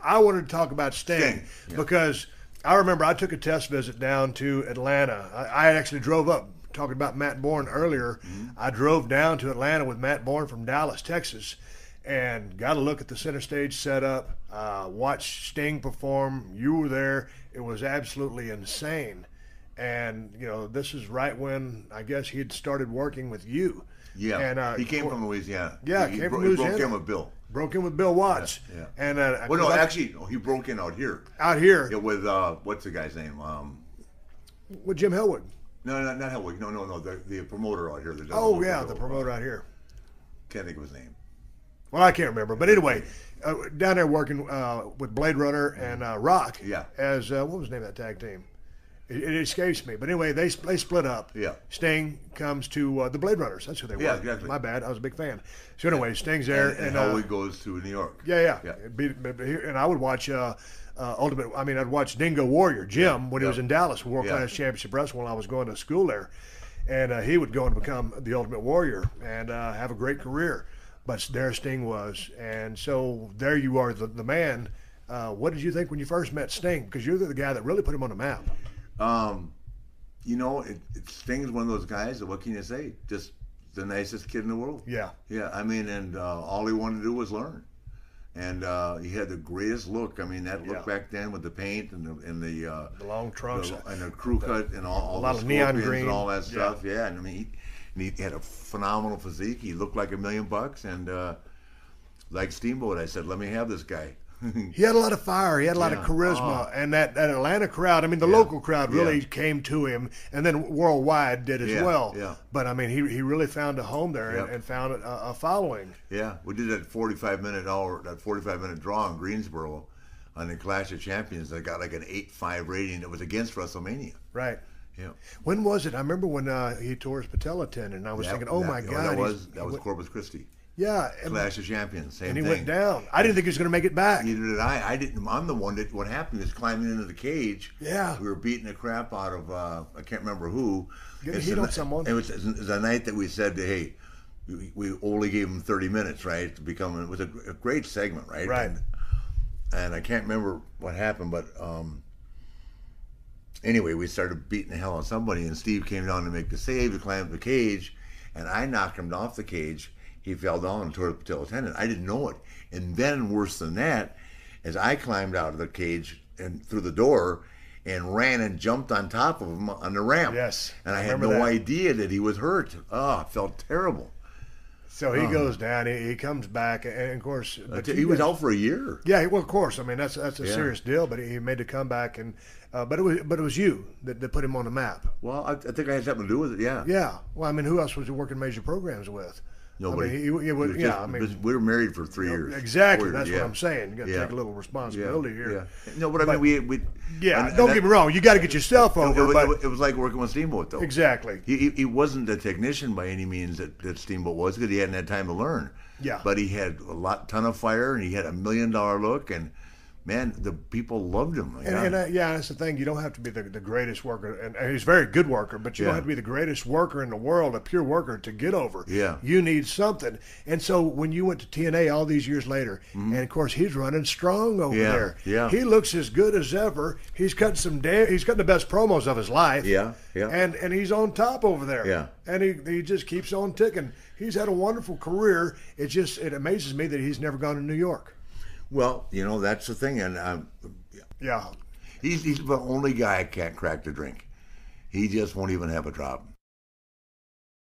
I wanted to talk about Sting, Yeah. because I remember I took a test visit down to Atlanta. I actually drove up, talking about Matt Bourne earlier. I drove down to Atlanta with Matt Bourne from Dallas, Texas, and got a look at the center stage setup, watched Sting perform. You were there. It was absolutely insane. And, you know, this is right when I guess he had started working with you. Yeah, And, he came from Louisiana. Yeah, he came from He Louisiana. broke in with Bill. Broke in with Bill Watts. Yeah. And Well, no, actually, he broke in out here. out here Yeah, with what's the guy's name? with Jim Hellwood. No, not Helwig. No. The promoter out here. That does Oh the yeah, show. the promoter out here. Can't think of his name. Well, I can't remember, but anyway, down there working with Blade Runner and Rock. Yeah. As what was the name of that tag team? It escapes me. But anyway, they split up. Yeah. Sting comes to the Blade Runners. That's who they were. Yeah, exactly. My bad. I was a big fan. So anyway, Sting's there, And Helwig goes to New York. yeah. Yeah. And I would watch Ultimate. I mean, I'd watch Dingo Warrior Jim when he was in Dallas, World Class Championship Wrestling, while I was going to school there, and he would go and become the Ultimate Warrior and have a great career. But there Sting was, and so there you are, the man. What did you think when you first met Sting? Because you're the guy that really put him on the map. You know, Sting's one of those guys that, what can you say? Just the nicest kid in the world. Yeah. Yeah, I mean, and all he wanted to do was learn. And he had the greatest look. I mean, that look back then with the paint and the long trunks and the crew cut and all a lot the of neon scorpions green and all that stuff. Yeah, and I mean, he had a phenomenal physique. He looked like $1 million, and like Steamboat, I said, let me have this guy. He had a lot of fire. He had a lot of charisma, and that Atlanta crowd. I mean, the local crowd really came to him, and then worldwide did as well. Yeah. But I mean, he really found a home there and found a following. Yeah, we did that 45-minute draw in Greensboro on the Clash of Champions. That got like an 8.5 rating. It was against WrestleMania. Right. Yeah. When was it? I remember when he tore his patella tendon, and I was thinking, oh my God. That was Corpus Christi. Yeah. Clash of Champions, same and he thing. went down. I didn't think he was going to make it back. Neither did I. I didn't. I'm the one that. What happened is climbing into the cage. Yeah. We were beating the crap out of I can't remember who. Getting heat on someone. It was a night that we said, hey, we only gave him 30 minutes, right? To become. It was a great segment, right? Right. And I can't remember what happened, but anyway, we started beating the hell out of somebody, and Steve came down to make the save to climb up the cage, and I knocked him off the cage. He fell down and tore the patella tendon. I didn't know it. And then, worse than that, as I climbed out of the cage and through the door and ran and jumped on top of him on the ramp. Yes. And I had no idea that he was hurt. Oh, it felt terrible. So he goes down. He comes back, and of course, but He was out for a year. Yeah, well, of course. I mean, that's a serious deal. But he made a comeback, and but it was you that put him on the map. Well, I think I had something to do with it. Yeah. Yeah. Well, I mean, who else was he working major programs with? Nobody. I mean, we were married for 3 years. Exactly. 4 years, That's what I'm saying. You got to take a little responsibility here. Yeah. No, but I mean, we don't get me wrong. You got to get yourself over. It was like working with Steamboat, though. Exactly. He wasn't a technician by any means that Steamboat was, because he hadn't had time to learn. Yeah. But he had ton of fire, and he had $1 million look, and man, the people loved him. And that's the thing. You don't have to be the greatest worker, and he's a very good worker, but you don't have to be the greatest worker in the world, a pure worker, to get over. Yeah. You need something. And so when you went to TNA all these years later, and of course he's running strong over there. Yeah. He looks as good as ever. He's cutting he's cutting the best promos of his life. Yeah. And he's on top over there. Yeah. And he just keeps on ticking. He's had a wonderful career. It amazes me that he's never gone to New York. Well, that's the thing, and Yeah. he's the only guy that can't crack the drink. He just won't even have a drop.